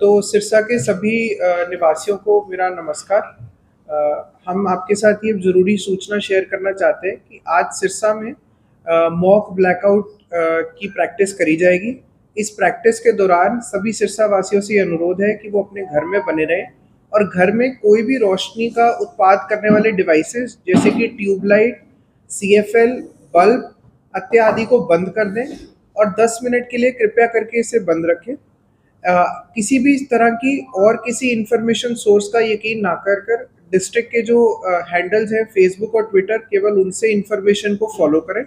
तो सिरसा के सभी निवासियों को मेरा नमस्कार। हम आपके साथ ये ज़रूरी सूचना शेयर करना चाहते हैं कि आज सिरसा में मॉक ब्लैकआउट की प्रैक्टिस करी जाएगी। इस प्रैक्टिस के दौरान सभी सिरसा वासियों से ये अनुरोध है कि वो अपने घर में बने रहें और घर में कोई भी रोशनी का उत्पाद करने वाले डिवाइसेस जैसे कि ट्यूबलाइट, सीएफएल, बल्ब इत्यादि को बंद कर दें और 10 मिनट के लिए कृपया करके इसे बंद रखें। किसी भी तरह की और किसी इंफॉर्मेशन सोर्स का यकीन ना कर डिस्ट्रिक्ट के जो हैंडल्स हैं फेसबुक और ट्विटर, केवल उनसे इंफॉर्मेशन को फॉलो करें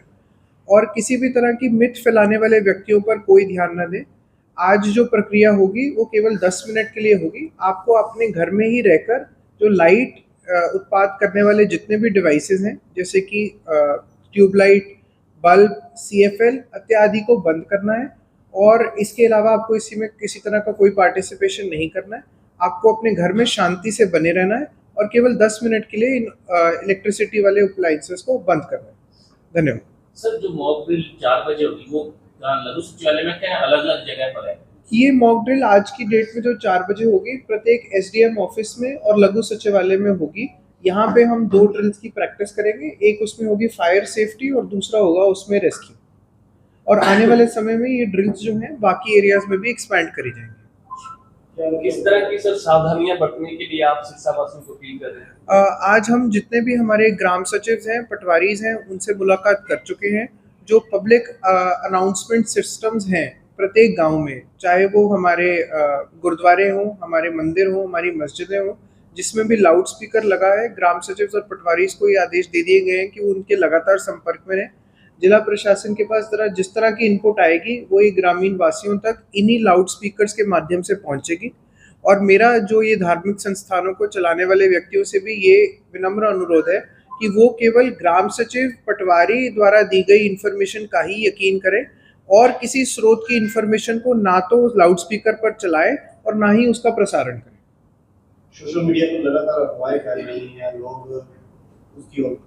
और किसी भी तरह की मिथ फैलाने वाले व्यक्तियों पर कोई ध्यान न दें। आज जो प्रक्रिया होगी वो केवल 10 मिनट के लिए होगी। आपको अपने घर में ही रहकर जो लाइट उत्पाद करने वाले जितने भी डिवाइसेस हैं जैसे कि ट्यूबलाइट, बल्ब, सीएफएल इत्यादि को बंद करना है और इसके अलावा आपको इसी में किसी तरह का कोई पार्टिसिपेशन नहीं करना है। आपको अपने घर में शांति से बने रहना है और केवल 10 मिनट के लिए इन इलेक्ट्रिसिटी वाले अप्लायंसेस को बंद करना है। धन्यवाद। सर, जो मॉक ड्रिल 4 बजे होगी वो लघु सचिवालय में क्या अलग अलग जगह पर है? ये मॉक ड्रिल आज की डेट में जो 4 बजे होगी प्रत्येक एसडीएम ऑफिस में और लघु सचिवालय में होगी। यहाँ पे हम 2 ड्रिल्स की प्रैक्टिस करेंगे, एक उसमें होगी फायर सेफ्टी और दूसरा होगा उसमें रेस्क्यू। और आने वाले समय में ये ड्रिल्स जो हैं बाकी एरियाज में भी एक्सपैंड करी जाएंगी। किस तरह की सर सावधानियां बरतने के लिए आप सिरसा वासियों को अपील कर रहे हैं? आज हम जितने भी हमारे ग्राम सचिव हैं, पटवारीज हैं, उनसे मुलाकात कर चुके हैं। जो पब्लिक अनाउंसमेंट सिस्टम्स हैं प्रत्येक गांव में, चाहे वो हमारे गुरुद्वारे हों, हमारे मंदिर हों, हमारी मस्जिदें हों, जिसमें भी लाउड स्पीकर लगा है, ग्राम सचिव और पटवारीज को ये आदेश दे दिए गए हैं कि वो उनके लगातार संपर्क में रहें। जिला प्रशासन के पास जिस तरह की इनपुट आएगी वो ये ग्रामीण वासियों तक इन्हीं लाउड स्पीकर्स के माध्यम से पहुंचेगी। और मेरा जो ये धार्मिक संस्थानों को चलाने वाले व्यक्तियों से भी ये विनम्र अनुरोध है कि वो केवल ग्राम सचिव, पटवारी द्वारा दी गई इन्फॉर्मेशन का ही यकीन करें और किसी स्रोत की इन्फॉर्मेशन को ना तो लाउड स्पीकर पर चलाएं और ना ही उसका प्रसारण करें। सोशल मीडिया पर लगातार अफवाहें फैल रही हैं, लोग उसकी ओर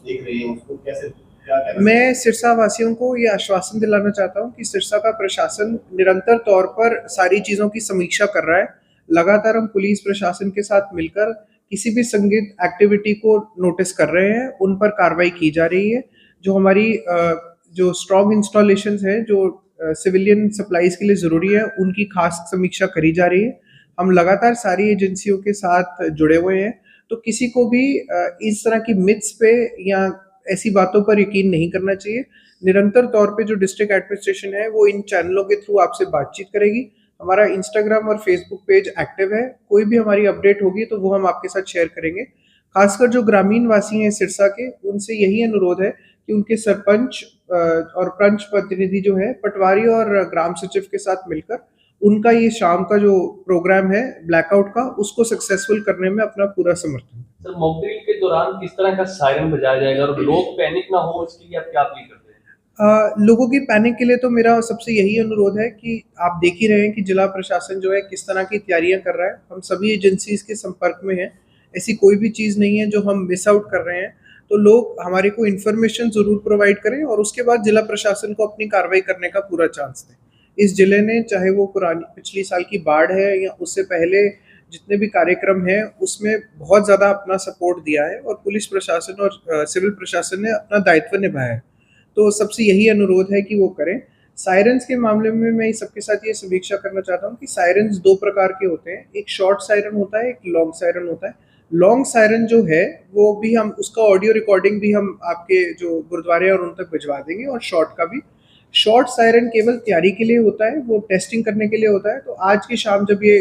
देख रहे हैं, उसको कैसे मैं सिरसा वासियों को ये आश्वासन दिलाना चाहता हूँ कि सिरसा का प्रशासन निरंतर तौर पर सारी चीज़ों की समीक्षा कर रहा है। लगातार हम पुलिस प्रशासन के साथ मिलकर किसी भी संदिग्ध एक्टिविटी को नोटिस कर रहे हैं, उन पर कार्रवाई की जा रही है। जो हमारी जो स्ट्रॉन्ग इंस्टॉलेशंस हैं जो सिविलियन सप्लाईज के लिए ज़रूरी है, उनकी खास समीक्षा करी जा रही है। हम लगातार सारी एजेंसियों के साथ जुड़े हुए हैं, तो किसी को भी इस तरह की मिथ्स पे या ऐसी बातों पर यकीन नहीं करना चाहिए। निरंतर तौर पे जो डिस्ट्रिक्ट एडमिनिस्ट्रेशन है वो इन चैनलों के थ्रू आपसे बातचीत करेगी। हमारा इंस्टाग्राम और फेसबुक पेज एक्टिव है, कोई भी हमारी अपडेट होगी तो वो हम आपके साथ शेयर करेंगे। खासकर जो ग्रामीण वासी हैं सिरसा के, उनसे यही अनुरोध है कि उनके सरपंच और पंच प्रतिनिधि जो है पटवारी और ग्राम सचिव के साथ मिलकर उनका ये शाम का जो प्रोग्राम है ब्लैकआउट का, उसको सक्सेसफुल करने में अपना पूरा समर्थन। सर, मॉक ड्रिल के दौरान किस तरह का सायरन बजाया जाएगा और लोग पैनिक ना हो, इसके लिए आप क्या अपील करते हैं? लोगों की पैनिक के लिए तो मेरा सबसे यही अनुरोध है कि आप देख ही रहे हैं कि जिला प्रशासन जो है किस तरह की तैयारियां कर रहा है। हम सभी एजेंसीज के संपर्क में हैं, ऐसी कोई भी चीज़ नहीं है जो हम मिस आउट कर रहे हैं। तो लोग हमारे को इन्फॉर्मेशन ज़रूर प्रोवाइड करें और उसके बाद जिला प्रशासन को अपनी कार्रवाई करने का पूरा चांस दें। इस जिले ने, चाहे वो पिछली साल की बाढ़ है या उससे पहले जितने भी कार्यक्रम हैं, उसमें बहुत ज़्यादा अपना सपोर्ट दिया है और पुलिस प्रशासन और सिविल प्रशासन ने अपना दायित्व निभाया है। तो सबसे यही अनुरोध है कि वो करें। सायरन्स के मामले में मैं सबके साथ ये समीक्षा करना चाहता हूँ कि सायरन्स 2 प्रकार के होते हैं, एक शॉर्ट सायरन होता है, एक लॉन्ग सायरन होता है। लॉन्ग सायरन जो है वो भी हम उसका ऑडियो रिकॉर्डिंग भी हम आपके जो गुरुद्वारे और उन तक भिजवा देंगे और शॉर्ट का भी। शॉर्ट सायरन केवल तैयारी के लिए होता है, वो टेस्टिंग करने के लिए होता है। तो आज की शाम जब ये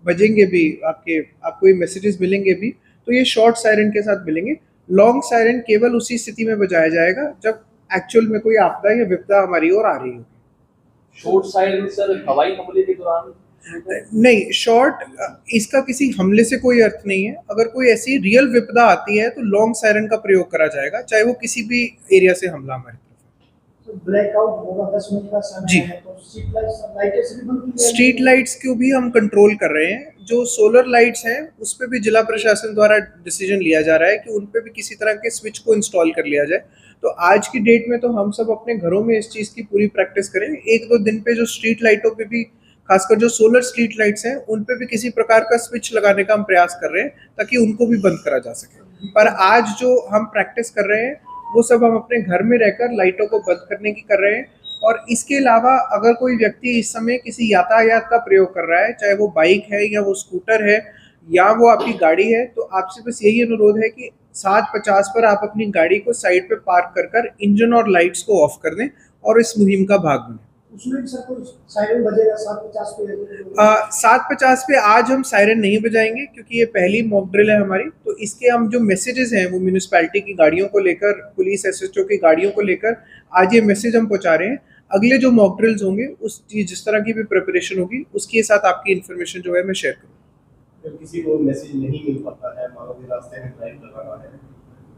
बजेंगे भी, आपको ये मैसेजेस मिलेंगे भी, तो ये शॉर्ट सायरन के साथ मिलेंगे। लॉन्ग सायरन केवल उसी स्थिति में बजाया जाएगा जब एक्चुअल में कोई आपदा या विपदा हमारी ओर आ रही होगी। शॉर्ट सायरन सर हवाई हमले के दौरान नहीं, शॉर्ट इसका किसी हमले से कोई अर्थ नहीं है। अगर कोई ऐसी रियल विपदा आती है तो लॉन्ग सायरन का प्रयोग करा जाएगा, चाहे वो किसी भी एरिया से हमला हमारे तरफ। ब्लैकआउट होगा 10 मिनट का समय जी। है, तो स्ट्रीट लाइट्स को भी हम कंट्रोल कर रहे हैं। जो सोलर लाइट्स हैं उस पर भी जिला प्रशासन द्वारा डिसीजन लिया जा रहा है कि उन पर भी किसी तरह के स्विच को इंस्टॉल कर लिया जाए। तो आज की डेट में तो हम सब अपने घरों में इस चीज़ की पूरी प्रैक्टिस करें। 1-2 दिन पे जो स्ट्रीट लाइटों पे भी खासकर जो सोलर स्ट्रीट लाइट्स हैं उन पे भी किसी प्रकार का स्विच लगाने का हम प्रयास कर रहे हैं ताकि उनको भी बंद करा जा सके। पर आज जो हम प्रैक्टिस कर रहे हैं वो सब हम अपने घर में रहकर लाइटों को बंद करने की कर रहे हैं। और इसके अलावा अगर कोई व्यक्ति इस समय किसी यातायात का प्रयोग कर रहा है, चाहे वो बाइक है या वो स्कूटर है या वो आपकी गाड़ी है, तो आपसे बस यही अनुरोध है कि 7:50 पर आप अपनी गाड़ी को साइड पे पार्क कर इंजन और लाइट्स को ऑफ कर दें और इस मुहिम का भाग बने। उसमें भी सर कोई सायरन बजेगा 7:50 पे? 7:50 पे आज हम सायरन नहीं बजाएंगे क्योंकि ये पहली मॉक ड्रिल है हमारी। तो इसके हम जो मैसेजेस हैं वो म्यूनिसिपैलिटी की गाड़ियों को लेकर, पुलिस एसएचओ की गाड़ियों को लेकर आज ये मैसेज हम पहुंचा रहे हैं। अगले जो मॉक ड्रिल्स होंगे उस जिस तरह की भी प्रिपरेशन होगी उसके साथ आपकी इन्फॉर्मेशन जो है मैं शेयर करूँगा। जब किसी को मैसेज नहीं मिल पाता है, मान लो कि रास्ते में ड्राइव कर रहा है,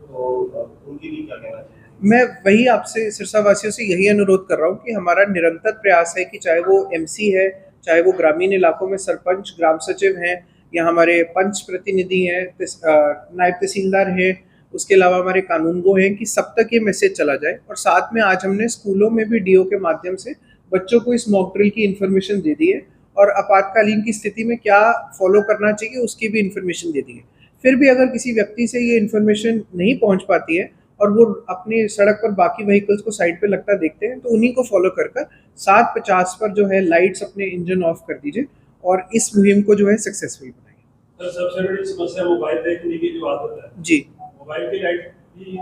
तो उनके लिए क्या कहना चाहिए? मैं वही आपसे सिरसा वासियों से यही अनुरोध कर रहा हूँ कि हमारा निरंतर प्रयास है कि चाहे वो एमसी है, चाहे वो ग्रामीण इलाकों में सरपंच, ग्राम सचिव हैं या हमारे पंच प्रतिनिधि हैं, नायब तहसीलदार हैं, उसके अलावा हमारे कानूनगो हैं, कि सब तक ये मैसेज चला जाए। और साथ में आज हमने स्कूलों में भी डीओ के माध्यम से बच्चों को इस मॉक ड्रिल की इन्फॉर्मेशन दे दी है और आपातकालीन की स्थिति में क्या फॉलो करना चाहिए उसकी भी इन्फॉर्मेशन दे दी है। फिर भी अगर किसी व्यक्ति से ये इन्फॉर्मेशन नहीं पहुंच पाती है और वो अपनी सड़क पर बाकी व्हीकल्स को साइड पे लगता देखते हैं, तो उन्हीं को फॉलो कर 7:50 पर जो है लाइट्स अपने इंजन ऑफ कर दीजिए और इस मुहिम को जो है सक्सेसफुल बनाइए। सर, सबसे बड़ी समस्या मोबाइल देखने की जो आदत है जी, मोबाइल की लाइट भी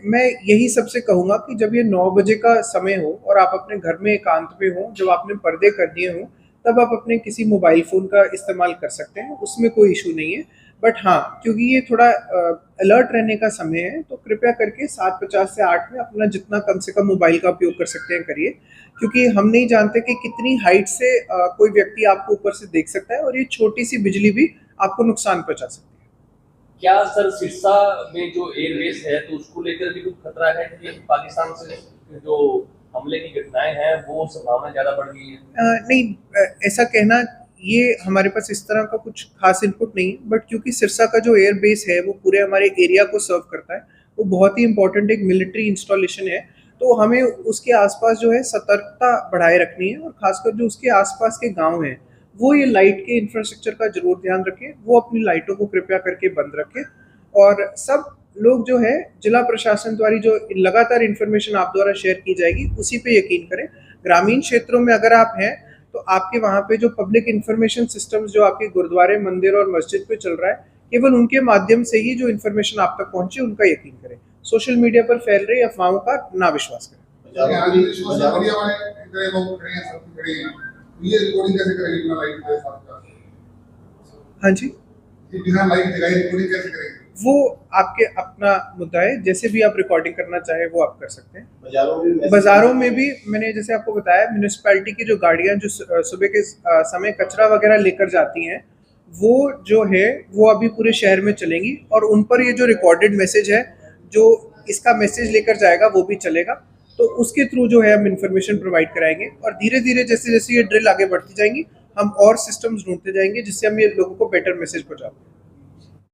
मैं यही सबसे कहूँगा कि जब ये 9 बजे का समय हो और आप अपने घर में एकांत में हो, जब आपने पर्दे कर दिए हों, तब आप अपने किसी मोबाइल फ़ोन का इस्तेमाल कर सकते हैं, उसमें कोई इशू नहीं है। बट हाँ, क्योंकि ये थोड़ा अलर्ट रहने का समय है, तो कृपया करके 7:50 से 8 में अपना जितना कम से कम मोबाइल का उपयोग कर सकते हैं करिए, क्योंकि हम नहीं जानते कि कितनी हाइट से कोई व्यक्ति आपको ऊपर से देख सकता है और ये छोटी सी बिजली भी आपको नुकसान पहुंचा सकती है। क्या सर सिरसा में जो एयरबेस है तो उसको लेकर भी कुछ खतरा है कि पाकिस्तान से जो हमले की घटनाएं हैं वो संभावना ज्यादा बढ़ गई है? नहीं, ऐसा कहना, ये हमारे पास इस तरह का कुछ खास इनपुट नहीं है। बट क्योंकि सिरसा का जो एयर बेस है वो पूरे हमारे एरिया को सर्व करता है, वो बहुत ही इंपॉर्टेंट एक मिलिट्री इंस्टॉलेशन है, तो हमें उसके आसपास जो है सतर्कता बढ़ाए रखनी है और खासकर जो उसके आसपास के गांव हैं वो ये लाइट के इंफ्रास्ट्रक्चर का जरूर ध्यान रखें, वो अपनी लाइटों को कृपया करके बंद रखें। और सब लोग जो है जिला प्रशासन द्वारा जो लगातार इन्फॉर्मेशन आप द्वारा शेयर की जाएगी उसी पे यकीन करें। ग्रामीण क्षेत्रों में अगर आप हैं तो आपके वहाँ पे जो पब्लिक इन्फॉर्मेशन सिस्टम्स जो आपके गुरुद्वारे, मंदिर और मस्जिद पे चल रहा है, केवल उनके माध्यम से ही जो इन्फॉर्मेशन आप तक पहुंचे उनका यकीन करें। सोशल मीडिया पर फैल रही अफवाहों का ना विश्वास करें। हाँ जी, वो आपके अपना मुद्दा है, जैसे भी आप रिकॉर्डिंग करना चाहे वो आप कर सकते हैं। बाजारों में भी मैंने जैसे आपको बताया, म्यूनिसिपैलिटी की जो गाड़ियां जो सुबह के समय कचरा वगैरह लेकर जाती हैं वो जो है वो अभी पूरे शहर में चलेंगी और उन पर ये जो रिकॉर्डेड मैसेज है जो इसका मैसेज लेकर जाएगा वो भी चलेगा। तो उसके थ्रू जो है हम इन्फॉर्मेशन प्रोवाइड कराएंगे और धीरे धीरे जैसे जैसे ये ड्रिल आगे बढ़ती जाएंगी हम और सिस्टम्स ढूंढते जाएंगे जिससे हम ये लोगों को बेटर मैसेज पहुंचा पाएं।